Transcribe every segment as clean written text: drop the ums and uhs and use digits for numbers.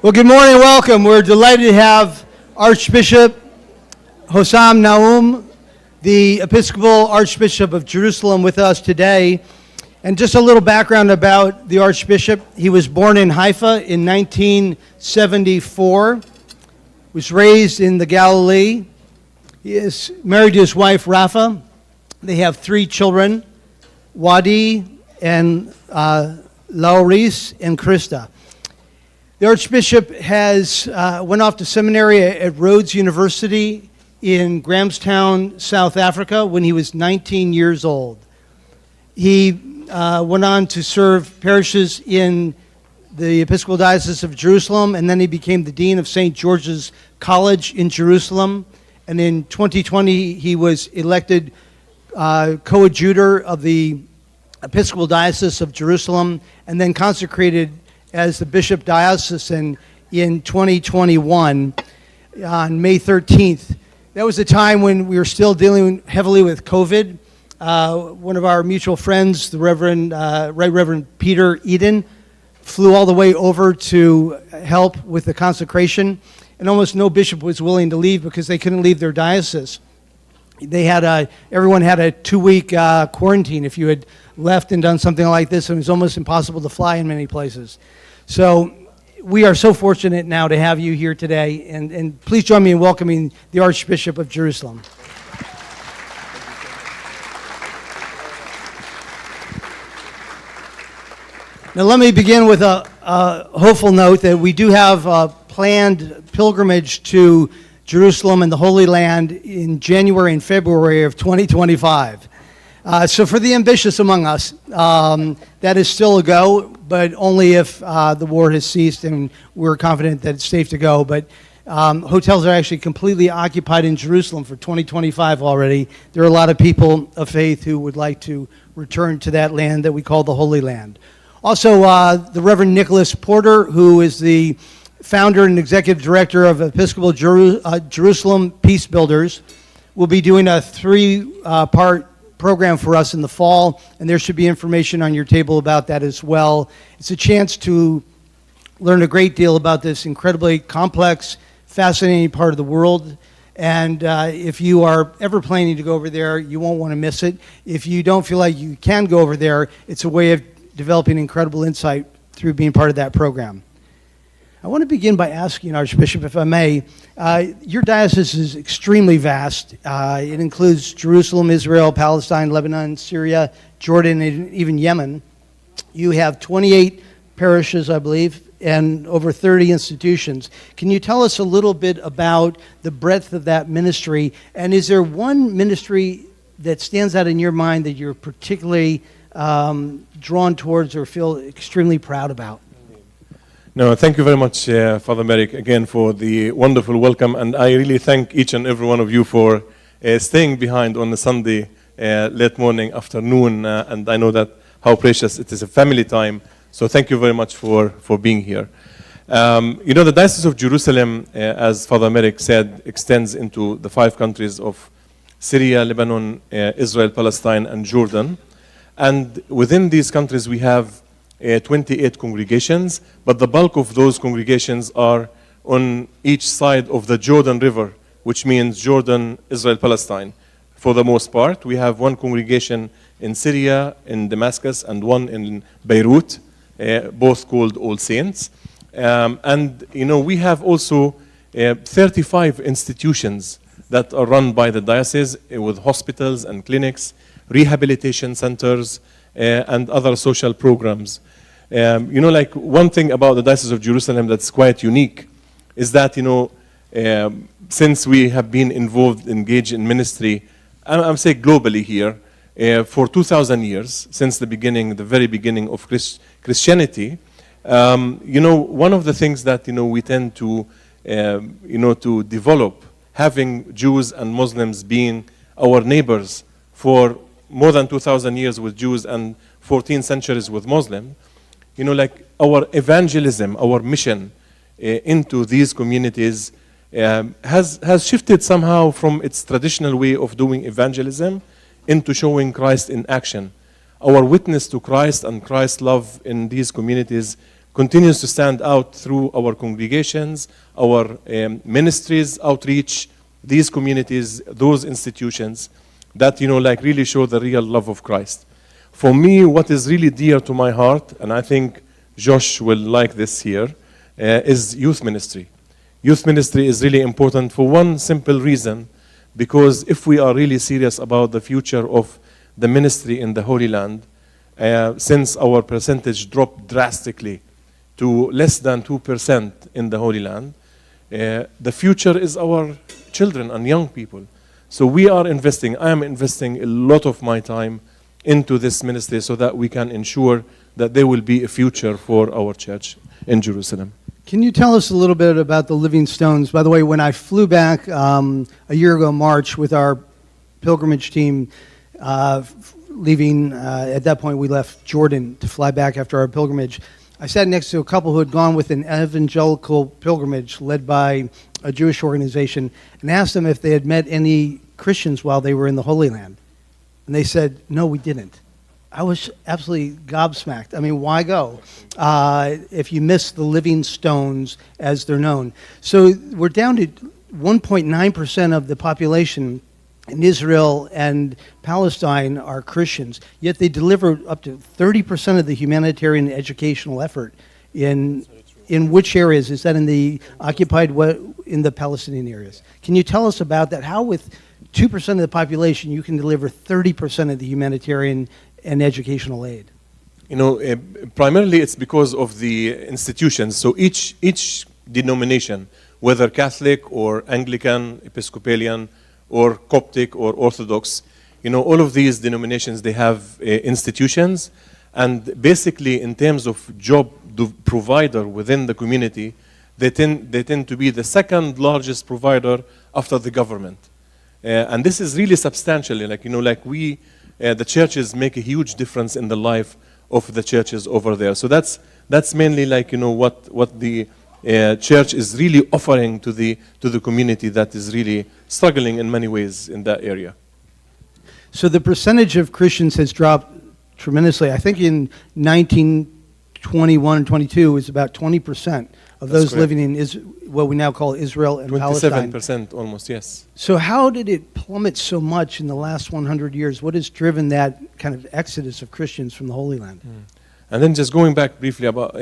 Well, good morning and welcome. We're delighted to have Archbishop Hossam Naum, the Episcopal Archbishop of Jerusalem, with us today. And just a little background about the Archbishop. He was born in Haifa in 1974, was raised in the Galilee. He is married to his wife, Rafa. They have 3 children, Wadi and Lauris and Krista. The Archbishop has went off to seminary at Rhodes University in Grahamstown, South Africa, when he was 19 years old. He went on to serve parishes in the Episcopal Diocese of Jerusalem, and then he became the Dean of St. George's College in Jerusalem. And in 2020, he was elected coadjutor of the Episcopal Diocese of Jerusalem, and then consecrated as the Bishop Diocesan in 2021 on May 13th. That was a time when we were still dealing heavily with COVID. One of our mutual friends, the Right Reverend Peter Eden, flew all the way over to help with the consecration, and almost no bishop was willing to leave because they couldn't leave their diocese. They had everyone had a 2-week quarantine. If you had left and done something like this, it was almost impossible to fly in many places. So we are so fortunate now to have you here today, and please join me in welcoming the Archbishop of Jerusalem. Now let me begin with a hopeful note that we do have a planned pilgrimage to Jerusalem and the Holy Land in January and February of 2025. So for the ambitious among us, that is still a go, but only if the war has ceased and we're confident that it's safe to go. But hotels are actually completely occupied in Jerusalem for 2025 already. There are a lot of people of faith who would like to return to that land that we call the Holy Land. Also, the Reverend Nicholas Porter, who is the founder and executive director of Episcopal Jerusalem Peace Builders, will be doing a 3-part program for us in the fall, and there should be information on your table about that as well. It's a chance to learn a great deal about this incredibly complex, fascinating part of the world, and if you are ever planning to go over there, you won't want to miss it. If you don't feel like you can go over there, it's a way of developing incredible insight through being part of that program. I want to begin by asking, Archbishop, if I may, your diocese is extremely vast. It includes Jerusalem, Israel, Palestine, Lebanon, Syria, Jordan, and even Yemen. You have 28 parishes, I believe, and over 30 institutions. Can you tell us a little bit about the breadth of that ministry? And is there one ministry that stands out in your mind that you're particularly drawn towards or feel extremely proud about? No, thank you very much, Father Merrick, again for the wonderful welcome, and I really thank each and every one of you for staying behind on a Sunday, late morning, afternoon, and I know that how precious it is, a family time, so thank you very much for being here. You know, the Diocese of Jerusalem, as Father Merrick said, extends into the 5 countries of Syria, Lebanon, Israel, Palestine, and Jordan, and within these countries we have 28 congregations, but the bulk of those congregations are on each side of the Jordan River, which means Jordan, Israel, Palestine. For the most part, we have 1 congregation in Syria, in Damascus, and 1 in Beirut, both called All Saints. And you know, we have also 35 institutions that are run by the diocese with hospitals and clinics, rehabilitation centers, and other social programs. You know, like one thing about the Diocese of Jerusalem that's quite unique is that, you know, since we have been engaged in ministry, I'm saying globally here, for 2,000 years, since the very beginning of Christianity, you know, one of the things that, you know, we tend to, you know, to develop, having Jews and Muslims being our neighbors for more than 2,000 years with Jews and 14 centuries with Muslims, you know, like our evangelism, our mission into these communities has shifted somehow from its traditional way of doing evangelism into showing Christ in action. Our witness to Christ and Christ's love in these communities continues to stand out through our congregations, our ministries, outreach, these communities, those institutions that, like really show the real love of Christ. For me, what is really dear to my heart, and I think Josh will like this here, is youth ministry. Youth ministry is really important for one simple reason, because if we are really serious about the future of the ministry in the Holy Land, since our percentage dropped drastically to less than 2% in the Holy Land, the future is our children and young people. So we are investing, I am investing a lot of my time into this ministry so that we can ensure that there will be a future for our church in Jerusalem. Can you tell us a little bit about the Living Stones? By the way, when I flew back a year ago, March, with our pilgrimage team, leaving, at that point we left Jordan to fly back after our pilgrimage, I sat next to a couple who had gone with an evangelical pilgrimage led by a Jewish organization and asked them if they had met any Christians while they were in the Holy Land. And they said, no, we didn't. I was absolutely gobsmacked. I mean, why go if you miss the Living Stones as they're known? So we're down to 1.9% of the population in Israel and Palestine are Christians, yet they deliver up to 30% of the humanitarian educational effort in which areas? Is that in the occupied, in the Palestinian areas? Can you tell us about that? How with 2% of the population you can deliver 30% of the humanitarian and educational aid? Primarily it's because of the institutions. So each denomination, whether Catholic or Anglican, Episcopalian, or Coptic or Orthodox, all of these denominations, they have institutions, and basically in terms of job provider within the community, they tend to be the second largest provider after the government. And this is really substantially, the churches make a huge difference in the life of the churches over there. So that's mainly what the church is really offering to the community that is really struggling in many ways in that area. So the percentage of Christians has dropped tremendously. I think in 1921 and 22 it was about 20% of those living in what we now call Israel and Palestine. 27% almost, yes. So how did it plummet so much in the last 100 years? What has driven that kind of exodus of Christians from the Holy Land? And then just going back briefly about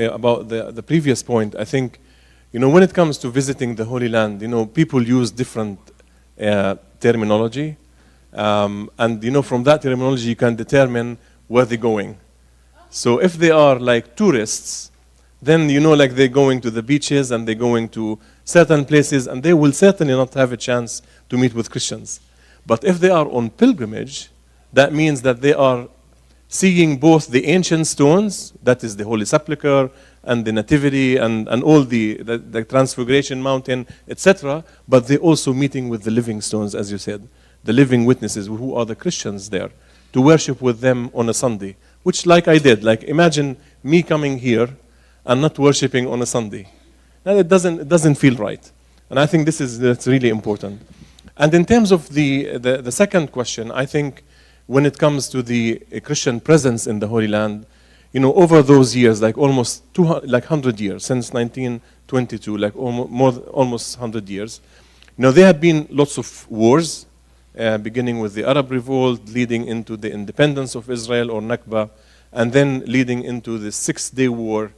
the previous point, I think, when it comes to visiting the Holy Land, people use different terminology. And, from that terminology, you can determine where they're going. So if they are like tourists, then, they're going to the beaches and they're going to certain places, and they will certainly not have a chance to meet with Christians. But if they are on pilgrimage, that means that they are seeing both the ancient stones, that is the Holy Sepulchre, and the Nativity, and all the Transfiguration Mountain, etc., but they're also meeting with the living stones, as you said, the living witnesses, who are the Christians there, to worship with them on a Sunday, which like I did, imagine me coming here and not worshiping on a Sunday. And it doesn't feel right. And I think that's really important. And in terms of the second question, I think when it comes to the Christian presence in the Holy Land, over those years, almost 100 years, since 1922, almost 100 years, there have been lots of wars, beginning with the Arab Revolt, leading into the independence of Israel, or Nakba, and then leading into the Six-Day War,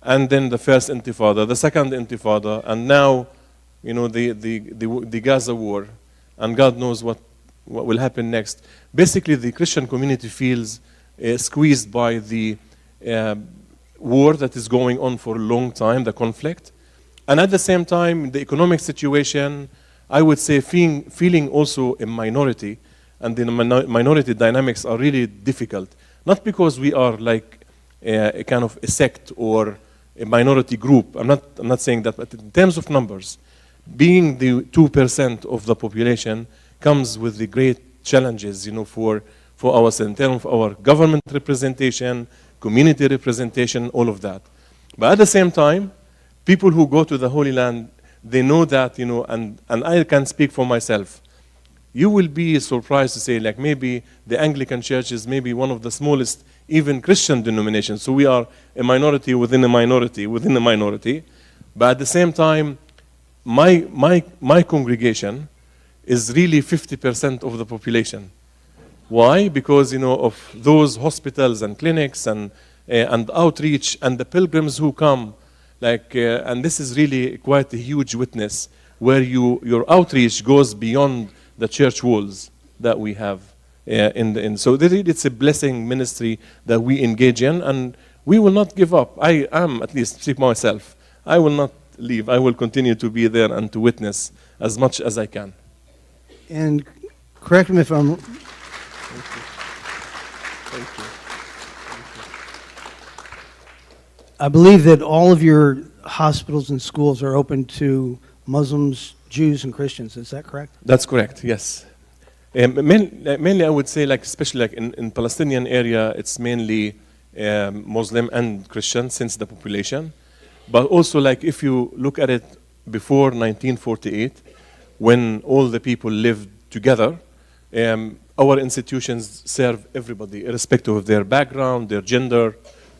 and then the First Intifada, the Second Intifada, and now, the Gaza War, and God knows what will happen next. Basically, the Christian community feels squeezed by the war that is going on for a long time, the conflict, and at the same time, the economic situation, I would say feeling also a minority, and the minority dynamics are really difficult. Not because we are like a kind of a sect or a minority group. I'm not saying that, but in terms of numbers, being the 2% of the population comes with the great challenges, for us in terms of our government representation, community representation, all of that. But at the same time, people who go to the Holy Land, they know that, and I can speak for myself. you will be surprised to say, like, maybe the Anglican Church is maybe one of the smallest, even Christian denominations. So we are a minority within a minority within a minority. But at the same time, my congregation is really 50% of the population. Why? Because, of those hospitals and clinics and outreach and the pilgrims who come, and this is really quite a huge witness, where your outreach goes beyond the church walls that we have so it's a blessing ministry that we engage in, and we will not give up. I am, at least speak myself, I will not leave. I will continue to be there and to witness as much as I can. And correct me if I'm... Thank you. I believe that all of your hospitals and schools are open to Muslims, Jews, and Christians. Is that correct? That's correct, yes. Mainly I would say, especially in Palestinian area, it's mainly Muslim and Christian since the population. But also, if you look at it before 1948, when all the people lived together, our institutions serve everybody, irrespective of their background, their gender,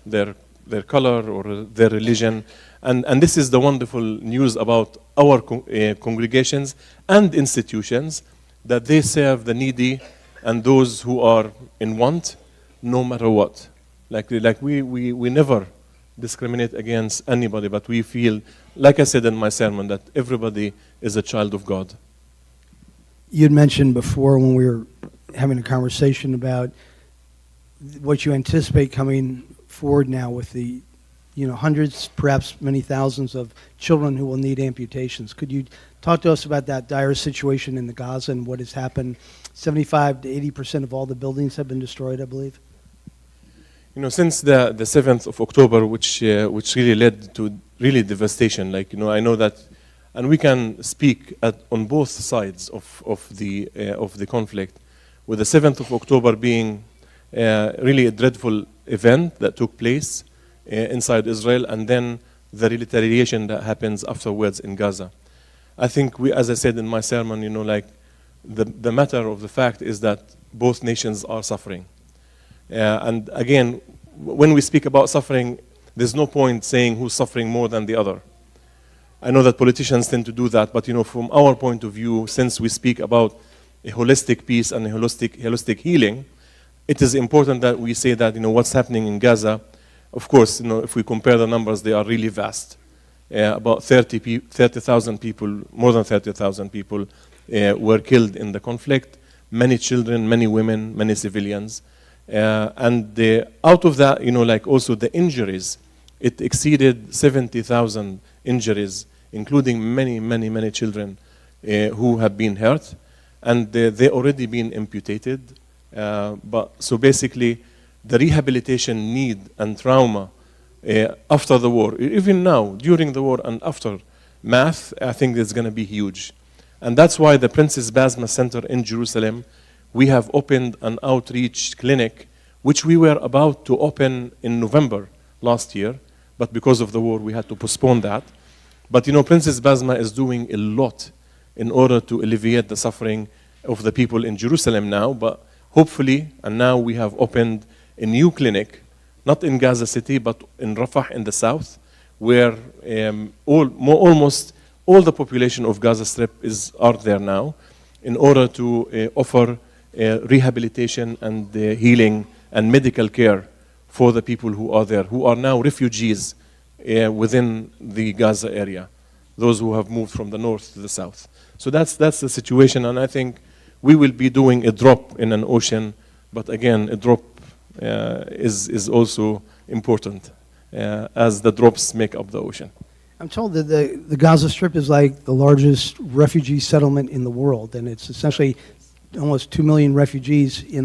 their color, or their religion. And this is the wonderful news about our congregations and institutions, that they serve the needy and those who are in want, no matter what. We never discriminate against anybody, but we feel, like I said in my sermon, that everybody is a child of God. You had mentioned before when we were having a conversation about what you anticipate coming forward now with the hundreds, perhaps many thousands of children who will need amputations. Could you talk to us about that dire situation in the Gaza and what has happened? 75 to 80% of all the buildings have been destroyed, I believe. Since the 7th of October, which really led to really devastation, I know that, and we can speak on both sides of the conflict, with the 7th of October being really a dreadful event that took place inside Israel, and then the retaliation that happens afterwards in Gaza. I think as I said in my sermon, the matter of the fact is that both nations are suffering. And again, when we speak about suffering, there's no point saying who's suffering more than the other. I know that politicians tend to do that, but from our point of view, since we speak about a holistic peace and a holistic healing, it is important that we say that what's happening in Gaza. Of course, if we compare the numbers, they are really vast. About 30,000 people, more than 30,000 people were killed in the conflict. Many children, many women, many civilians. And out of that, also the injuries, it exceeded 70,000 injuries, including many, many, many children who have been hurt. And they already been amputated. So basically, the rehabilitation need and trauma after the war, even now, during the war and after math, I think it's going to be huge. And that's why the Princess Basma Center in Jerusalem, we have opened an outreach clinic, which we were about to open in November last year, but because of the war, we had to postpone that. But Princess Basma is doing a lot in order to alleviate the suffering of the people in Jerusalem now, but hopefully, and now we have opened a new clinic, not in Gaza City, but in Rafah in the south, where almost all the population of Gaza Strip are there now, in order to offer rehabilitation and healing and medical care for the people who are there, who are now refugees within the Gaza area, those who have moved from the north to the south. So that's the situation, and I think we will be doing a drop in an ocean, but again, a drop is also important, as the drops make up the ocean. I'm told that the Gaza Strip is like the largest refugee settlement in the world, and it's essentially almost 2 million refugees in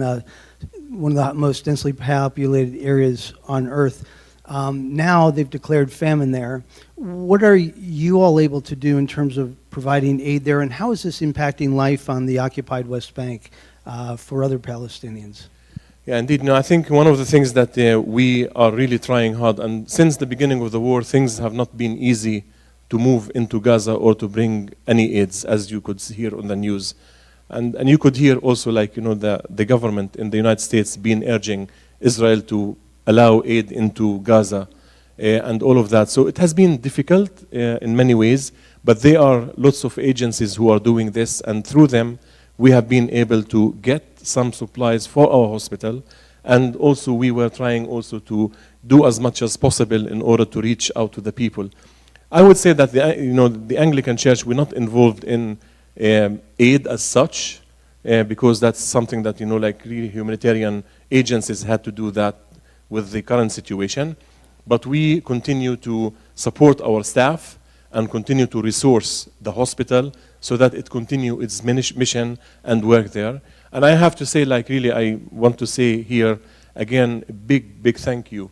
one of the most densely populated areas on Earth. Now they've declared famine there. What are you all able to do in terms of providing aid there, and how is this impacting life on the occupied West Bank for other Palestinians? Yeah, indeed. I think one of the things that we are really trying hard, and since the beginning of the war, things have not been easy to move into Gaza or to bring any aids, as you could see here on the news. And you could hear also, like, the government in the United States been urging Israel to allow aid into Gaza and all of that. So it has been difficult in many ways, but there are lots of agencies who are doing this, and through them we have been able to get some supplies for our hospital, and also we were trying also to do as much as possible in order to reach out to the people. I would say that the Anglican Church, we're not involved in aid as such, because that's something that like really humanitarian agencies had to do that with the current situation. But we continue to support our staff and continue to resource the hospital so that it continue its mission and work there. And I have to say, like, really, I want to say here again a big thank you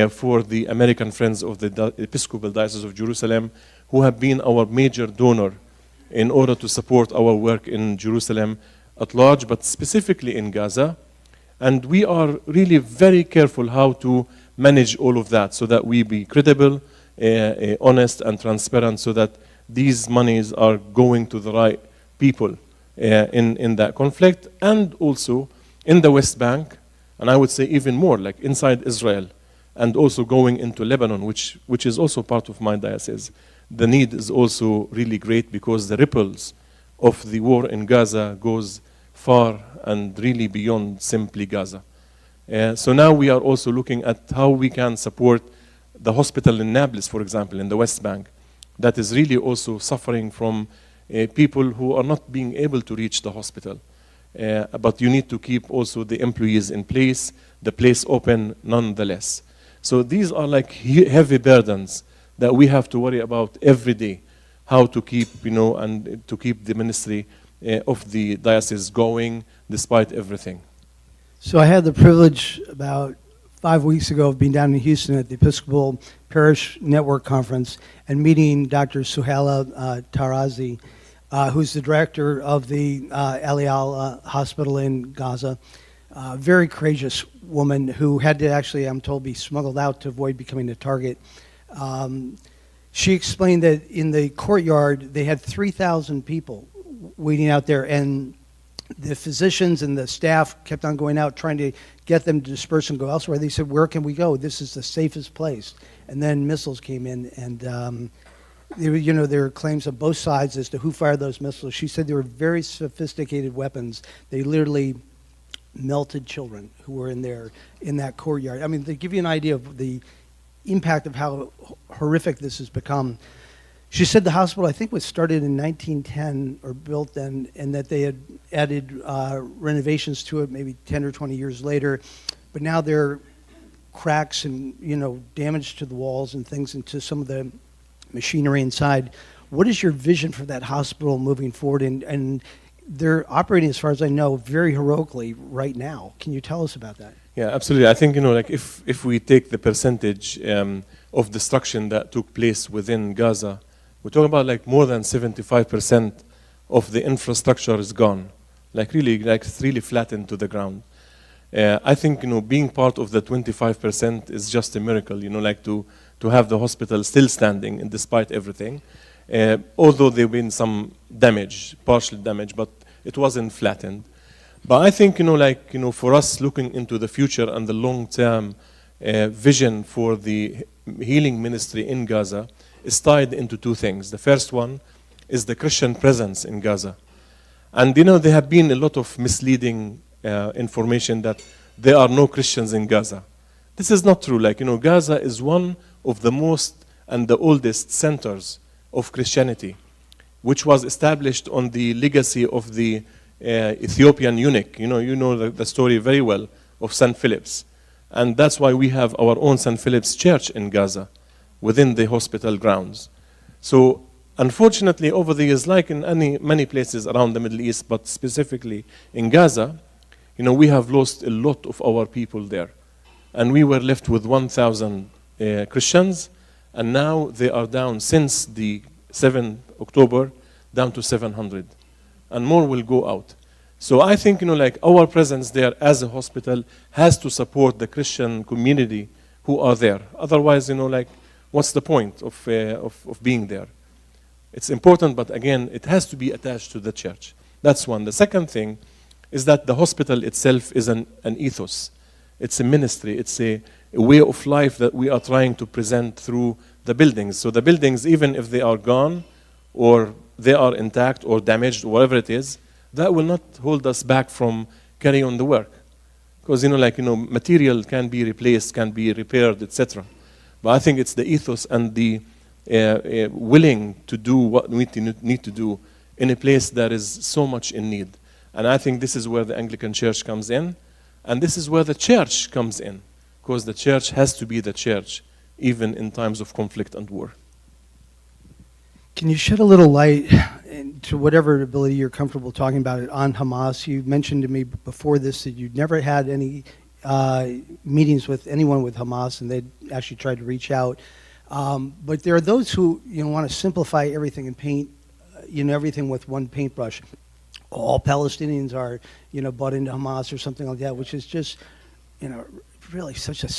for the American Friends of the Episcopal Diocese of Jerusalem, who have been our major donor in order to support our work in Jerusalem at large, but specifically in Gaza. And we are really very careful how to manage all of that so that we be credible, honest, and transparent, so that these monies are going to the right people in that conflict, and also in the West Bank, and I would say even more, like inside Israel, and also going into Lebanon, which is also part of my diocese. The need is also really great because the ripples of the war in Gaza goes far and really beyond simply Gaza. So now we are also looking at how we can support the hospital in Nablus, for example, in the West Bank, that is really also suffering from people who are not being able to reach the hospital. But you need to keep also the employees in place, the place open nonetheless. So these are like heavy burdens that we have to worry about every day, how to keep, and to keep the ministry of the diocese going despite everything. So I had the privilege about 5 weeks ago of being down in Houston at the Episcopal Parish Network Conference and meeting Dr. Suhaila Tarazi, who's the director of the Al Hospital in Gaza. Very courageous woman who had to actually, I'm told, be smuggled out to avoid becoming a target. She explained that in the courtyard they had 3,000 people waiting out there, and the physicians and the staff kept on going out trying to get them to disperse and go elsewhere. They said, "Where can we go? This is the safest place." And then missiles came in, and there were claims on both sides as to who fired those missiles. She said they were very sophisticated weapons. They literally melted children who were in that courtyard. I mean, to give you an idea of the impact of how horrific this has become. She said the hospital, I think, was started in 1910 or built then, and that they had added renovations to it maybe 10 or 20 years later. But now there are cracks and damage to the walls and things, and to some of the machinery inside. What is your vision for that hospital moving forward? And they're operating, as far as I know, very heroically right now. Can you tell us about that? Yeah, absolutely. I think, like if we take the percentage of destruction that took place within Gaza, we're talking about like more than 75% of the infrastructure is gone. It's really flattened to the ground. I think, being part of the 25% is just a miracle, to have the hospital still standing and despite everything. Although there have been some damage, partial damage, but it wasn't flattened. But I think, for us looking into the future and the long-term vision for the healing ministry in Gaza is tied into two things. The first one is the Christian presence in Gaza. And, there have been a lot of misleading information that there are no Christians in Gaza. This is not true. Gaza is one of the most and the oldest centers of Christianity, which was established on the legacy of the Ethiopian eunuch. You know the story very well of St. Philip's. And that's why we have our own St. Philip's Church in Gaza, within the hospital grounds. So, unfortunately, over the years, like in many places around the Middle East, but specifically in Gaza, we have lost a lot of our people there. And we were left with 1,000 Christians, and now they are down since the 7th October, down to 700. And more will go out. So I think, our presence there as a hospital has to support the Christian community who are there. Otherwise, what's the point of being there? It's important, but again, it has to be attached to the church. That's one. The second thing is that the hospital itself is an ethos. It's a ministry. It's a way of life that we are trying to present through the buildings. So the buildings, even if they are gone or they are intact or damaged, whatever it is, that will not hold us back from carrying on the work. Because, material can be replaced, can be repaired, etc. But I think it's the ethos and the willing to do what we need to do in a place that is so much in need. And I think this is where the Anglican Church comes in, and this is where the church comes in, because the church has to be the church, even in times of conflict and war. Can you shed a little light to whatever ability you're comfortable talking about it on Hamas? You mentioned to me before this that you'd never had any meetings with anyone with Hamas, and they'd actually tried to reach out. But there are those who want to simplify everything and paint everything with one paintbrush. All Palestinians are bought into Hamas or something like that, which is just really such a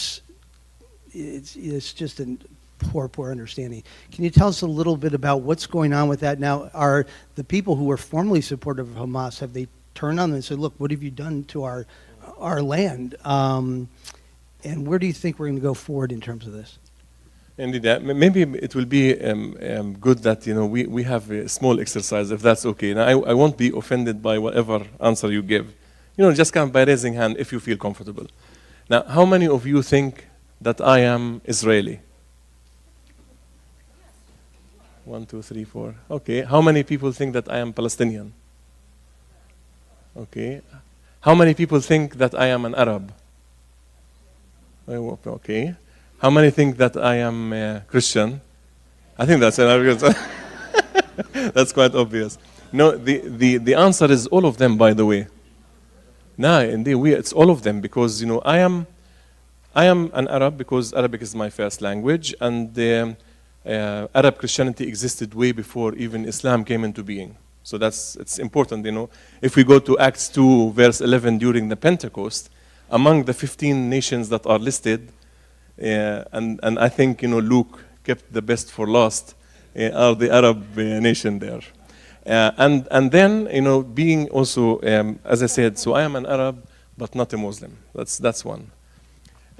it's just a poor understanding. Can you tell us a little bit about what's going on with that now? Are the people who were formerly supportive of Hamas, have they turned on them and said, look, what have you done to our land? And where do you think we're going to go forward in terms of this? Indeed, maybe it will be good that we have a small exercise, if that's okay. Now, I won't be offended by whatever answer you give. Just come by raising hand if you feel comfortable. Now, how many of you think that I am Israeli? 1, 2, 3, 4. Okay. How many people think that I am Palestinian? Okay. How many people think that I am an Arab? Okay. How many think that I am Christian? I think that's that's quite obvious. No, the answer is all of them, by the way. No, indeed, it's all of them, because I am an Arab because Arabic is my first language, and Arab Christianity existed way before even Islam came into being. So it's important, If we go to Acts 2, verse 11, during the Pentecost, among the 15 nations that are listed, and I think Luke kept the best for last, are the Arab nation there, and then being also as I said, so I am an Arab but not a Muslim. That's one.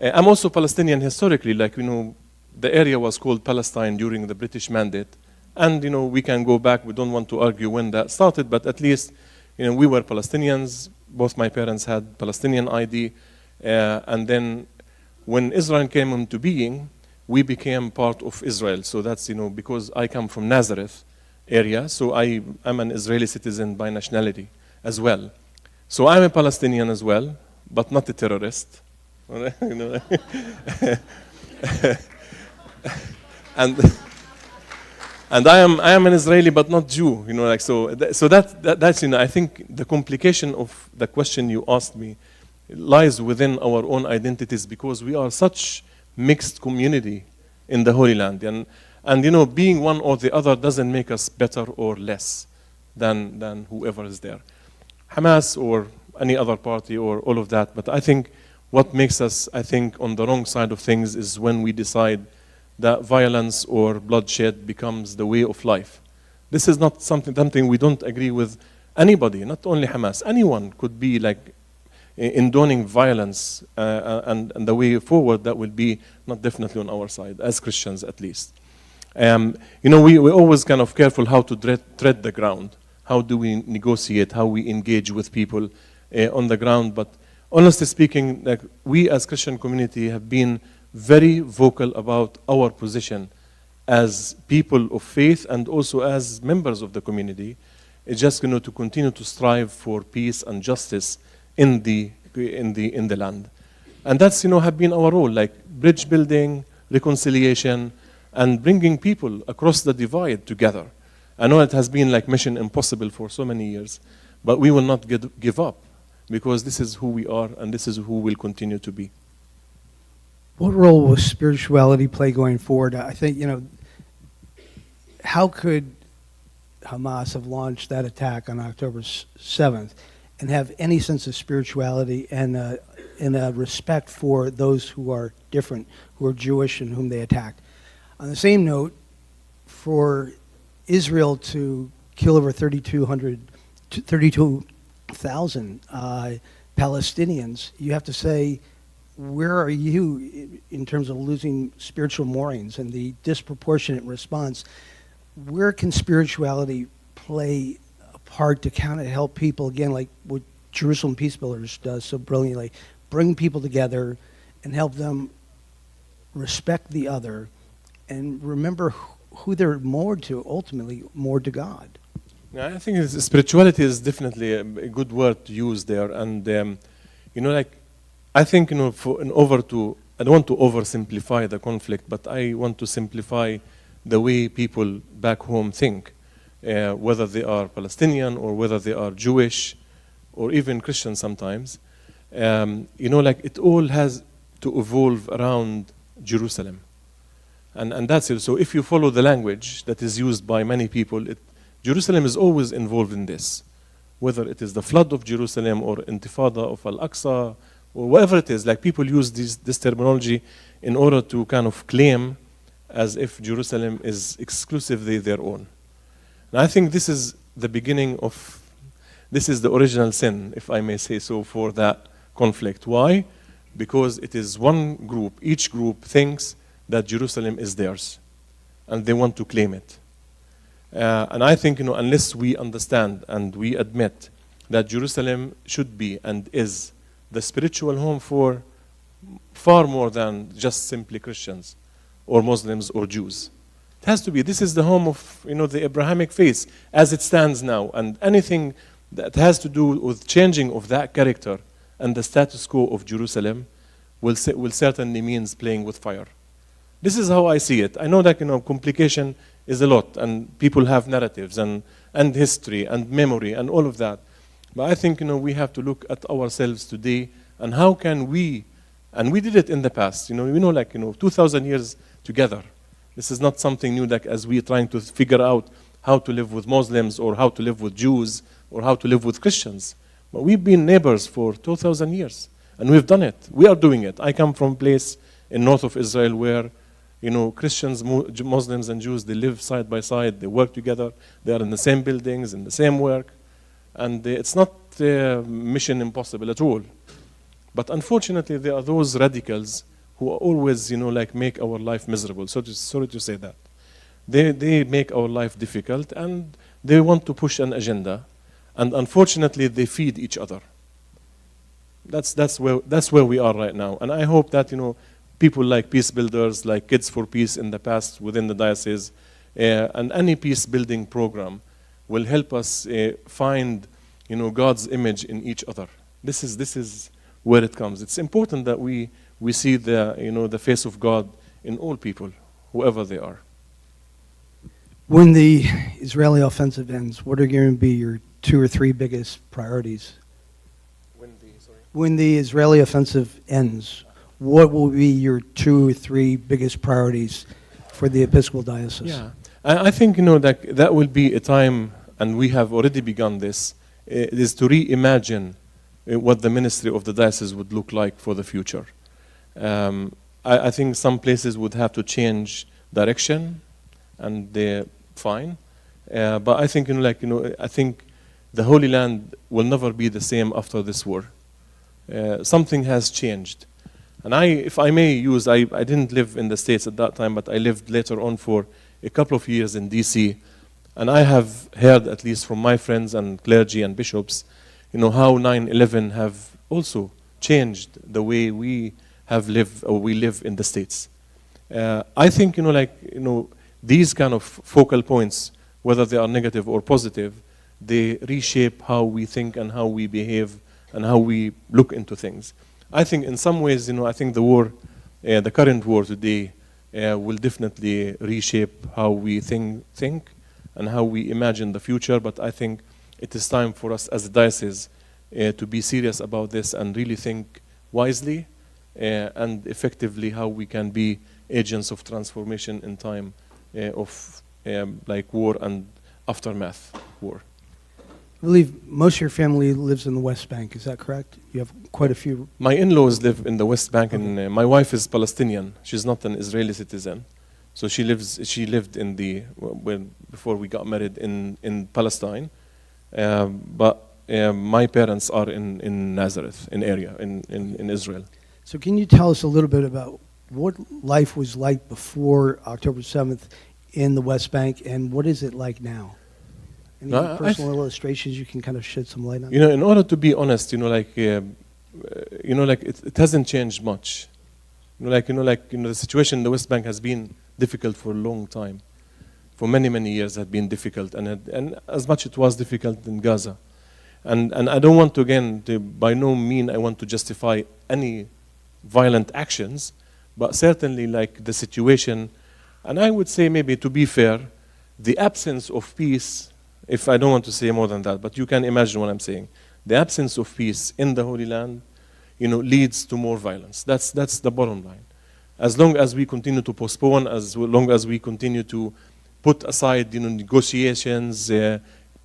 I'm also Palestinian historically, the area was called Palestine during the British Mandate, and we can go back. We don't want to argue when that started, but at least we were Palestinians. Both my parents had Palestinian ID, and then when Israel came into being, we became part of Israel. So that's, because I come from Nazareth area, so I'm an Israeli citizen by nationality as well. So I'm a Palestinian as well, but not a terrorist. And I am an Israeli, but not Jew. So that's I think the complication of the question you asked me lies within our own identities, because we are such mixed community in the Holy Land, and being one or the other doesn't make us better or less than whoever is there, Hamas or any other party or all of that. But I think what makes us, on the wrong side of things is when we decide that violence or bloodshed becomes the way of life. This is not something we don't agree with anybody, not only Hamas. Anyone could be indoning violence, and the way forward, that will be not definitely on our side, as Christians at least. We're always kind of careful how to tread the ground. How do we negotiate, how we engage with people on the ground. But honestly speaking, we as Christian community have been very vocal about our position as people of faith and also as members of the community. It's just to continue to strive for peace and justice in the land, and that's have been our role, bridge building, reconciliation, and bringing people across the divide together. I know it has been mission impossible for so many years, but we will not give up, because this is who we are and this is who we'll continue to be. What role will spirituality play going forward? I think how could Hamas have launched that attack on October 7th and have any sense of spirituality and a respect for those who are different, who are Jewish and whom they attacked? On the same note, for Israel to kill over 3,200 32,000 Palestinians, you have to say, where are you in terms of losing spiritual moorings and the disproportionate response? Where can spirituality play a part to kind of help people, again, like what Jerusalem Peace Builders does so brilliantly, bring people together and help them respect the other and remember who they're moored to, ultimately moored to God? Yeah, I think spirituality is definitely a good word to use there, and I think I don't want to oversimplify the conflict, but I want to simplify the way people back home think, whether they are Palestinian or whether they are Jewish or even Christian sometimes. It all has to evolve around Jerusalem, and that's it. So if you follow the language that is used by many people, Jerusalem is always involved in this, whether it is the flood of Jerusalem or Intifada of Al-Aqsa or whatever it is. Like, people use this terminology in order to kind of claim as if Jerusalem is exclusively their own. And I think this is the beginning of, this is the original sin, if I may say so, for that conflict. Why? Because it is one group, each group thinks that Jerusalem is theirs, and they want to claim it. And I think, unless we understand and we admit that Jerusalem should be and is the spiritual home for far more than just simply Christians or Muslims or Jews. It has to be. This is the home of, the Abrahamic faith as it stands now. And anything that has to do with changing of that character and the status quo of Jerusalem will certainly means playing with fire. This is how I see it. I know that, complication is a lot, and people have narratives and history and memory and all of that. But I think, we have to look at ourselves today and how can we, and we did it in the past, 2,000 years together. This is not something new, like as we are trying to figure out how to live with Muslims or how to live with Jews or how to live with Christians. But we've been neighbors for 2,000 years, and we've done it. We are doing it. I come from a place in north of Israel where Christians, Muslims, and Jews, they live side by side, they work together, they are in the same buildings, in the same work, and it's not mission impossible at all. But unfortunately, there are those radicals who are always, make our life miserable. Sorry to say that. They make our life difficult, and they want to push an agenda, and unfortunately, they feed each other. That's where we are right now, and I hope that people like peace builders, like Kids for Peace in the past within the diocese, and any peace building program will help us find, God's image in each other. This is where it comes. It's important that we see the face of God in all people, whoever they are. When the Israeli offensive ends, what are going to be your 2 or 3 biggest priorities? When the Israeli offensive ends, what will be your 2 or 3 biggest priorities for the Episcopal Diocese? Yeah, I think that will be a time, and we have already begun this. It is to reimagine what the ministry of the diocese would look like for the future. I think some places would have to change direction, and they're fine. But I think I think the Holy Land will never be the same after this war. Something has changed. And if I may use, I didn't live in the States at that time, but I lived later on for a couple of years in DC. And I have heard, at least from my friends and clergy and bishops, how 9/11 have also changed the way we have lived, or we live in the States. I think, these kind of focal points, whether they are negative or positive, they reshape how we think and how we behave and how we look into things. I think in some ways, I think the war, the current war today, will definitely reshape how we think and how we imagine the future. But I think it is time for us as a diocese to be serious about this and really think wisely and effectively how we can be agents of transformation in time of like war and aftermath war. I believe most of your family lives in the West Bank. Is that correct? You have quite a few. My in-laws live in the West Bank, and my wife is Palestinian. She's not an Israeli citizen, so she lived in before we got married in Palestine, but my parents are in Nazareth, in Israel. So can you tell us a little bit about what life was like before October 7th in the West Bank, and what is it like now? Any No, I personal illustrations you can kind of shed some light on? In order to be honest, it hasn't changed much. The situation in the West Bank has been difficult for a long time. For many, many years had been difficult, and as much it was difficult in Gaza. And I don't want to, by no means I want to justify any violent actions, but certainly the situation, and I would say maybe to be fair, the absence of peace, if I don't want to say more than that, but you can imagine what I'm saying. The absence of peace in the Holy Land, leads to more violence. That's the bottom line. As long as we continue to postpone, as long as we continue to put aside, negotiations,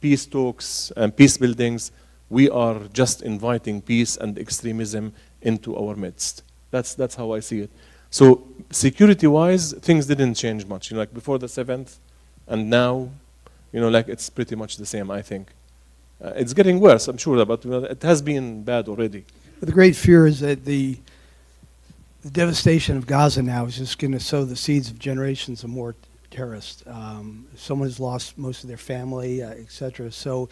peace talks, and peace buildings, we are just inviting peace and extremism into our midst. That's how I see it. So security-wise, things didn't change much. Before the 7th, and now, it's pretty much the same, I think. It's getting worse, I'm sure, but it has been bad already. But the great fear is that the devastation of Gaza now is just going to sow the seeds of generations of more terrorists. Someone has lost most of their family, etc. So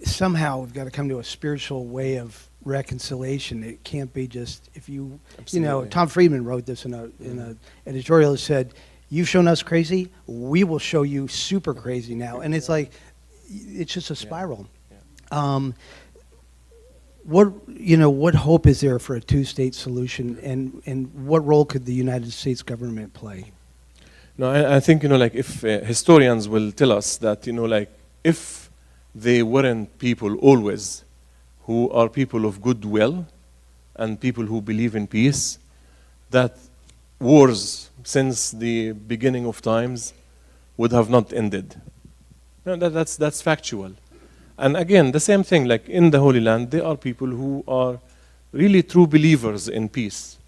somehow we've got to come to a spiritual way of reconciliation. It can't be just if you, Absolutely. Tom Friedman wrote this in a editorial that said, "You've shown us crazy, we will show you super crazy now." And it's like, it's just a spiral. Yeah. What hope is there for a two-state solution, and what role could the United States government play? No, I think, if historians will tell us that, if they weren't people always who are people of goodwill and people who believe in peace, that wars since the beginning of times would have not ended. No, that's factual. And again, the same thing, in the Holy Land, there are people who are really true believers in peace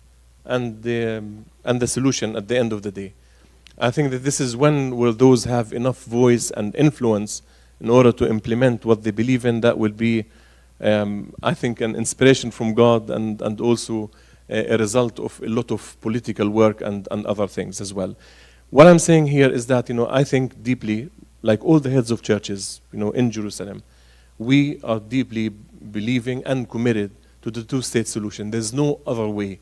and the solution at the end of the day. I think that this is when will those have enough voice and influence in order to implement what they believe in. That will be, I think, an inspiration from God and also a result of a lot of political work and other things as well. What I'm saying here is that, I think deeply, like all the heads of churches, in Jerusalem, we are deeply believing and committed to the two-state solution. There's no other way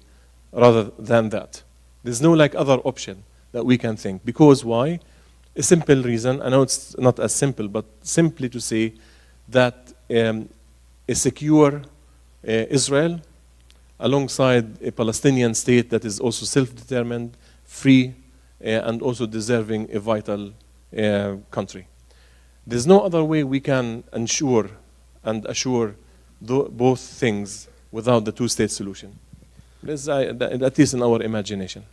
rather than that. There's no other option that we can think. Because why? A simple reason. I know it's not as simple, but simply to say that a secure Israel alongside a Palestinian state that is also self-determined, free, and also deserving a vital country. There's no other way we can ensure and assure both things without the two-state solution. This, at least in our imagination.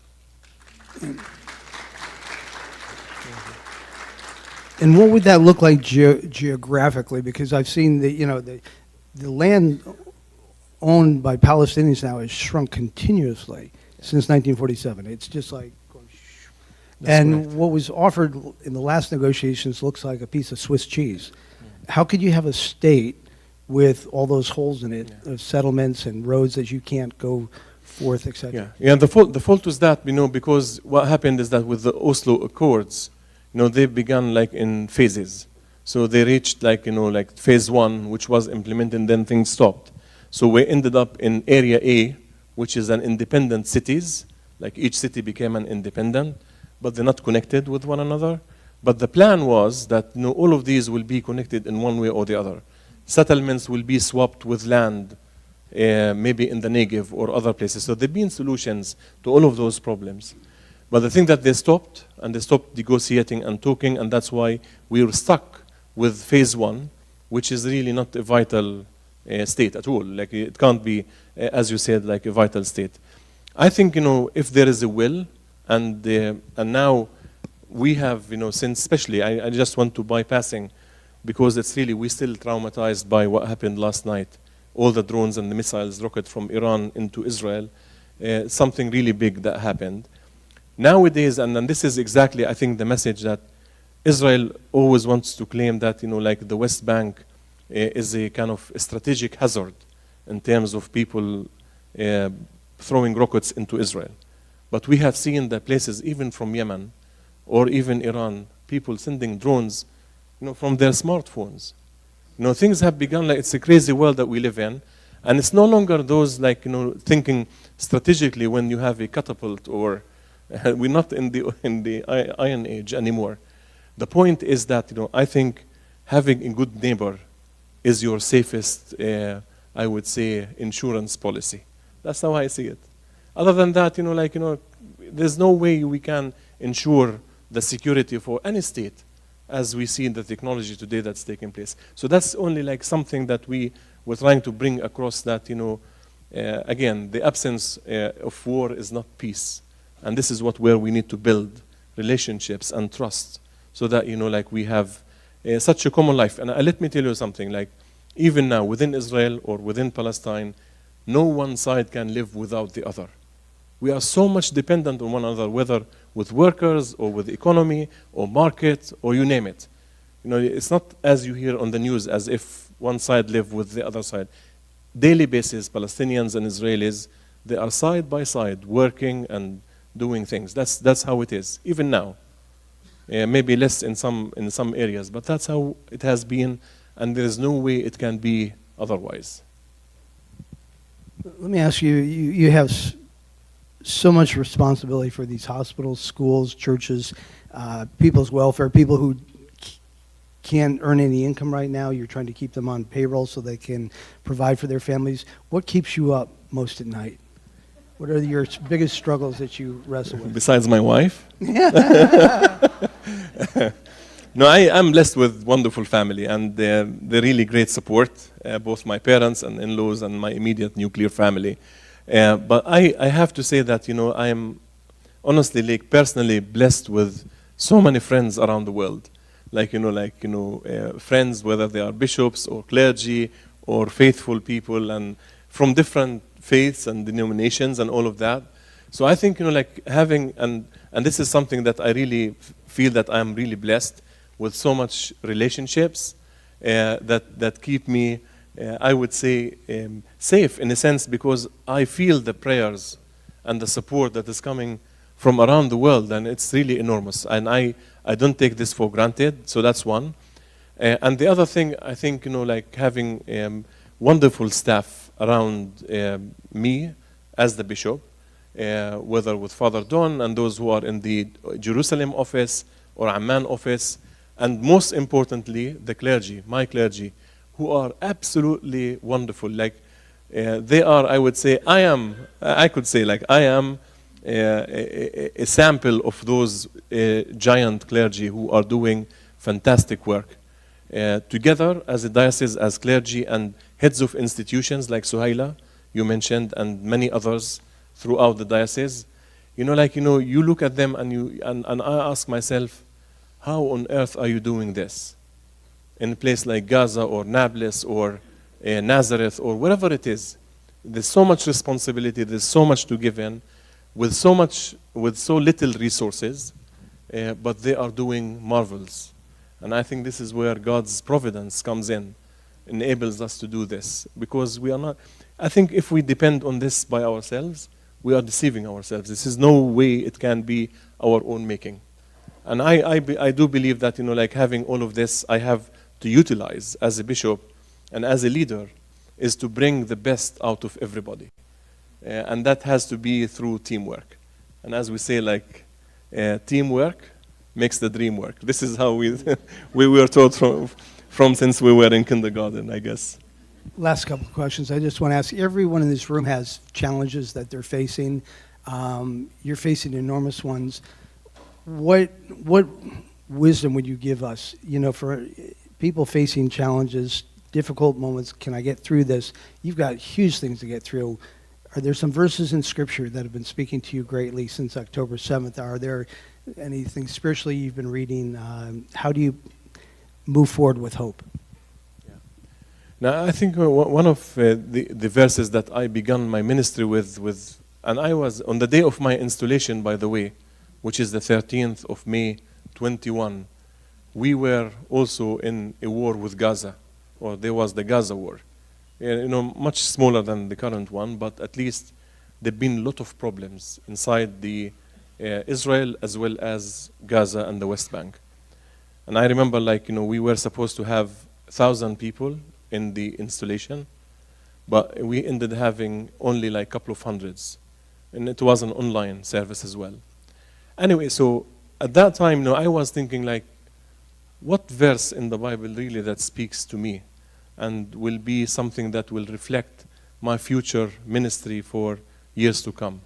And what would that look like geographically? Because I've seen the land owned by Palestinians now has shrunk continuously since 1947. It's just like going shh. And correct. What was offered in the last negotiations looks like a piece of Swiss cheese. How could you have a state with all those holes in it, of settlements and roads that you can't go forth, etc.? Yeah. The fault was that, because what happened is that with the Oslo Accords, they began in phases. So they reached phase 1, which was implemented, and then things stopped. So we ended up in Area A, which is an independent cities. Each city became an independent, but they're not connected with one another. But the plan was that all of these will be connected in one way or the other. Settlements will be swapped with land, maybe in the Negev or other places. So there have been solutions to all of those problems. But the thing that they stopped, and they stopped negotiating and talking, and that's why we were stuck with phase 1, which is really not a vital state at all. It can't be, as you said, a vital state. I think, if there is a will, and now we have, since especially, I just want to bypassing, because it's really, we're still traumatized by what happened last night. All the drones and the missiles rocket from Iran into Israel, something really big that happened. Nowadays, and this is exactly, I think, the message that Israel always wants to claim that, the West Bank is a kind of strategic hazard in terms of people throwing rockets into Israel. But we have seen the places, even from Yemen or even Iran, people sending drones, from their smartphones. Things have begun. Like, it's a crazy world that we live in, and it's no longer those thinking strategically when you have a catapult or we're not in the Iron Age anymore. The point is that I think having a good neighbor is your safest, I would say, insurance policy. That's how I see it. Other than that, there's no way we can ensure the security for any state as we see in the technology today that's taking place. So that's only something that we were trying to bring across, that, again, the absence of war is not peace. And this is where we need to build relationships and trust so that, we have such a common life. And let me tell you something, even now within Israel or within Palestine, no one side can live without the other. We are so much dependent on one another, whether with workers or with the economy or market or you name it. It's not as you hear on the news as if one side live with the other side. Daily basis, Palestinians and Israelis, they are side by side working and doing things. That's how it is, even now. Maybe less in some areas, but that's how it has been, and there is no way it can be otherwise. Let me ask you, you have so much responsibility for these hospitals, schools, churches, people's welfare, people who can't earn any income right now. You're trying to keep them on payroll so they can provide for their families. What keeps you up most at night? What are your biggest struggles that you wrestle with? Besides my wife? No, I'm blessed with wonderful family, and they're really great support, both my parents and in-laws and my immediate nuclear family. But I have to say that, I am honestly, personally blessed with so many friends around the world. Friends, whether they are bishops or clergy or faithful people, and from different faiths and denominations and all of that. So I think, having, and this is something that I really feel that I'm really blessed with, so much relationships that keep me, I would say, safe in a sense, because I feel the prayers and the support that is coming from around the world, and it's really enormous. And I don't take this for granted, so that's one. And the other thing, I think, having wonderful staff around me as the bishop, whether with Father Don and those who are in the Jerusalem office or Amman office, and most importantly, the clergy, my clergy, who are absolutely wonderful. They are, I would say, I am a sample of those giant clergy who are doing fantastic work. Together as a diocese, as clergy and heads of institutions like Suhaila, you mentioned, and many others throughout the diocese, you look at them and I ask myself, how on earth are you doing this? In a place like Gaza or Nablus or Nazareth or wherever it is, there's so much responsibility, there's so much to give in, with so little resources, but they are doing marvels. And I think this is where God's providence comes in, enables us to do this. Because we are not, I think if we depend on this by ourselves, we are deceiving ourselves. This is no way it can be our own making. And I do believe that, having all of this, I have to utilize as a bishop and as a leader, is to bring the best out of everybody. And that has to be through teamwork. And as we say, teamwork makes the dream work. This is how we were taught from since we were in kindergarten, I guess. Last couple of questions. I just want to ask, everyone in this room has challenges that they're facing. You're facing enormous ones. What wisdom would you give us, for people facing challenges, difficult moments? Can I get through this? You've got huge things to get through. Are there some verses in Scripture that have been speaking to you greatly since October 7th? Are there anything spiritually you've been reading? How do you move forward with hope? Yeah. Now, I think one of the verses that I began my ministry with, and I was on the day of my installation, by the way, which is the 13th of May, 21, we were also in a war with Gaza, or there was the Gaza war. Much smaller than the current one, but at least there've been a lot of problems inside the Israel as well as Gaza and the West Bank. And I remember, we were supposed to have 1,000 people in the installation, but we ended having only a couple of hundreds. And it was an online service as well. Anyway, so at that time, I was thinking what verse in the Bible really that speaks to me and will be something that will reflect my future ministry for years to come.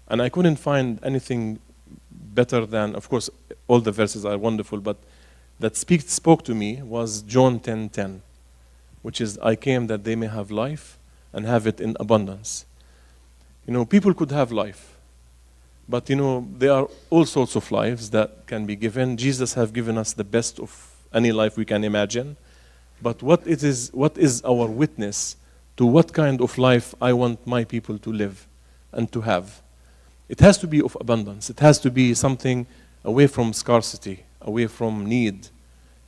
And I couldn't find anything better than, of course, all the verses are wonderful, but that spoke to me was John 10:10, which is, I came that they may have life and have it in abundance. People could have life, but there are all sorts of lives that can be given. Jesus has given us the best of any life we can imagine. But what is our witness to what kind of life I want my people to live and to have? It has to be of abundance. It has to be something away from scarcity, away from need.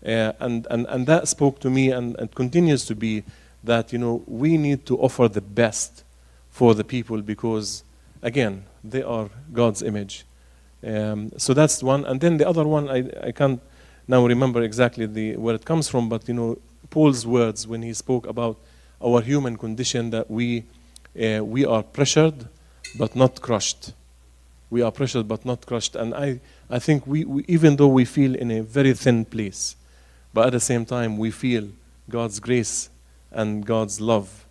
And that spoke to me and continues to be that, we need to offer the best for the people because, again, they are God's image. So that's one. And then the other one, I can't now remember exactly where it comes from, but, Paul's words when he spoke about our human condition, that we are pressured but not crushed. We are pressured but not crushed. And I think we even though we feel in a very thin place, but at the same time we feel God's grace and God's love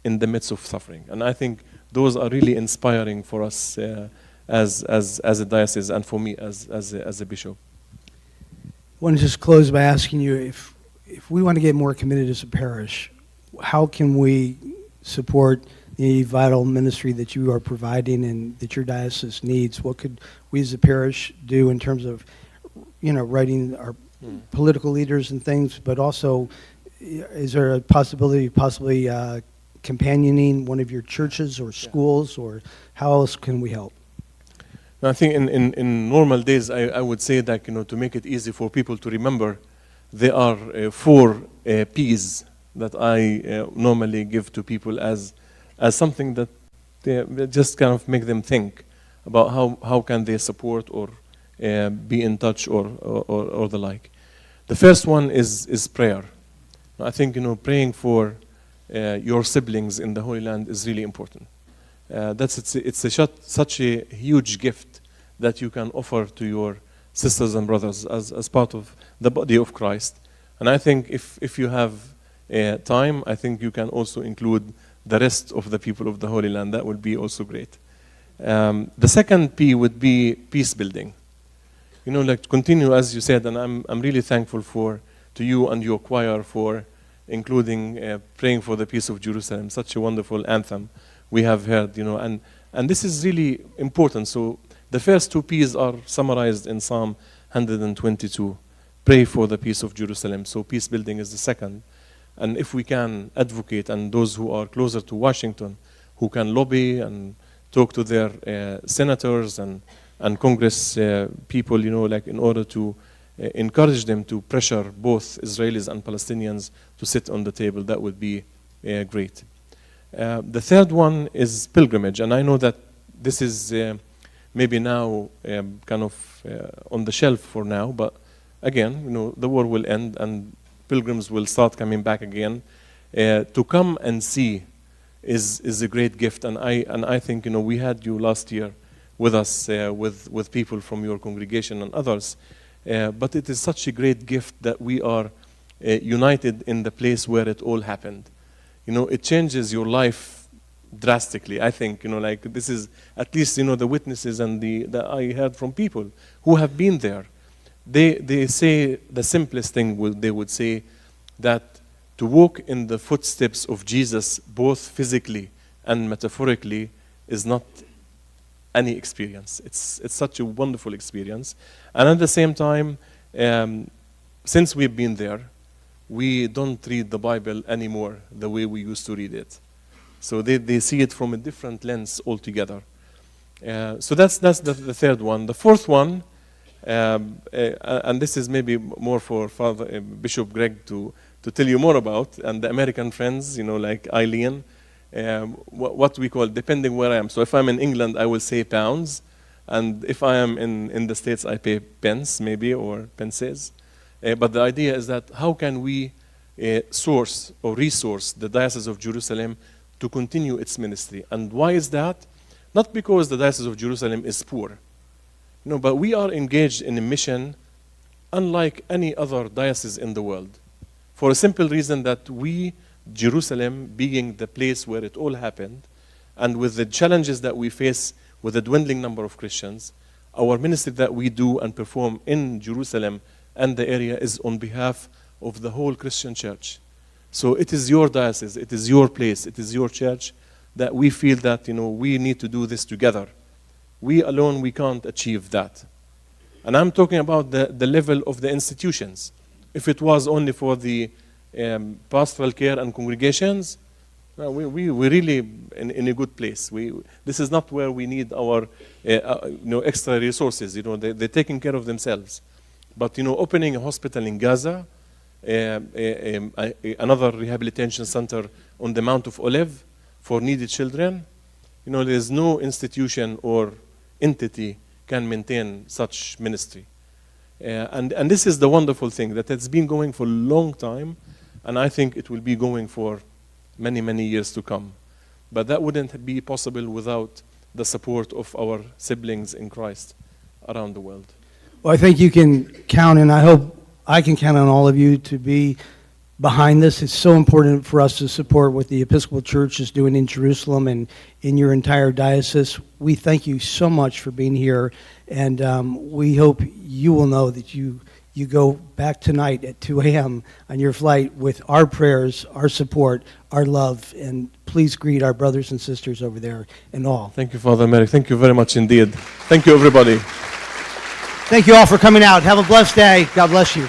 in the midst of suffering. And I think those are really inspiring for us as a diocese and for me as a bishop. I want to just close by asking you, if we want to get more committed as a parish, how can we support the vital ministry that you are providing and that your diocese needs? What could we as a parish do in terms of, writing our political leaders and things, but also is there a possibility of possibly companioning one of your churches or schools, or how else can we help? I think in normal days, I would say that, to make it easy for people to remember, there are 4 P's that I normally give to people as something that just kind of make them think about how can they support or be in touch or the like. The first one is prayer. I think, praying for your siblings in the Holy Land is really important. It's such a huge gift that you can offer to your sisters and brothers as part of the body of Christ. And I think if you have time, I think you can also include the rest of the people of the Holy Land. That would be also great. The second P would be peace building. Continue, as you said, and I'm really thankful to you and your choir for including praying for the peace of Jerusalem, such a wonderful anthem we have heard, and this is really important. So the first 2 P's are summarized in Psalm 122. Pray for the peace of Jerusalem. So peace building is the second. And if we can advocate, and those who are closer to Washington, who can lobby and talk to their senators and Congress people, in order to encourage them to pressure both Israelis and Palestinians to sit on the table, that would be great. The third one is pilgrimage, and I know that this is maybe now kind of on the shelf for now, but again, the war will end and pilgrims will start coming back again. To come and see is a great gift, and I think we had you last year with us with people from your congregation and others, but it is such a great gift that we are united in the place where it all happened. It changes your life drastically. I think this is at least the witnesses and that I heard from people who have been there. They say the simplest thing they would say that to walk in the footsteps of Jesus, both physically and metaphorically, is not any experience. It's such a wonderful experience, and at the same time, since we've been there, we don't read the Bible anymore the way we used to read it. So they see it from a different lens altogether. So that's the third one. The fourth one, and this is maybe more for Father Bishop Greg to to tell you more about, and the American friends, like Eileen, what we call, depending where I am. So if I'm in England, I will say pounds, and if I am in the States, I pay pence maybe, or pences. But the idea is that how can we source or resource the Diocese of Jerusalem to continue its ministry? And why is that? Not because the Diocese of Jerusalem is poor, but we are engaged in a mission unlike any other diocese in the world, for a simple reason that we, Jerusalem, being the place where it all happened, and with the challenges that we face with a dwindling number of Christians, our ministry that we do and perform in Jerusalem and the area is on behalf of the whole Christian church. So it is your diocese, it is your place, it is your church that we feel that we need to do this together. We alone, we can't achieve that. And I'm talking about the level of the institutions. If it was only for the pastoral care and congregations, we really in a good place. This is not where we need our extra resources. They're taking care of themselves. But opening a hospital in Gaza, another rehabilitation center on the Mount of Olive for needy children, there's no institution or entity can maintain such ministry. And this is the wonderful thing, that it's been going for a long time, and I think it will be going for many, many years to come. But that wouldn't be possible without the support of our siblings in Christ around the world. Well, I think you can count, and I hope I can count on all of you to be behind this. It's so important for us to support what the Episcopal Church is doing in Jerusalem and in your entire diocese. We thank you so much for being here, and we hope you will know that you go back tonight at 2 a.m. on your flight with our prayers, our support, our love, and please greet our brothers and sisters over there and all. Thank you, Father Merrick. Thank you very much indeed. Thank you, everybody. Thank you all for coming out. Have a blessed day. God bless you.